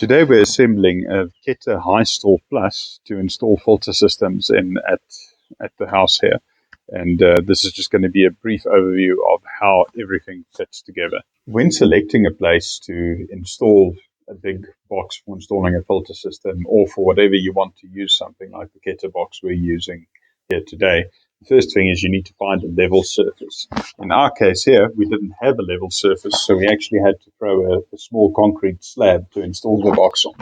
Today we're assembling a Keter High Store Plus to install filter systems at the house here. And this is just going to be a brief overview of how everything fits together. When selecting a place to install a big box for installing a filter system, or for whatever you want to use, something like the Keter box we're using here today, the first thing is you need to find a level surface. In our case here, we didn't have a level surface, so we actually had to throw a small concrete slab to install the box on.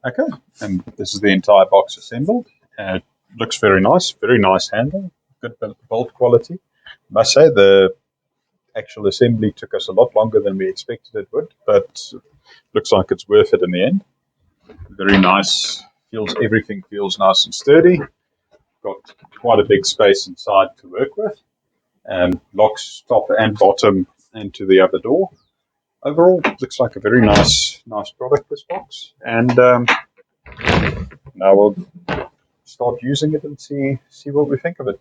Okay, and this is the entire box assembled. Looks very nice handle, good build quality. I must say the actual assembly took us a lot longer than we expected it would, but looks like it's worth it in the end. Very nice, everything feels nice and sturdy. Got quite a big space inside to work with, and locks top and bottom into the other door. Overall, looks like a very nice product, this box, and now we'll start using it and see what we think of it.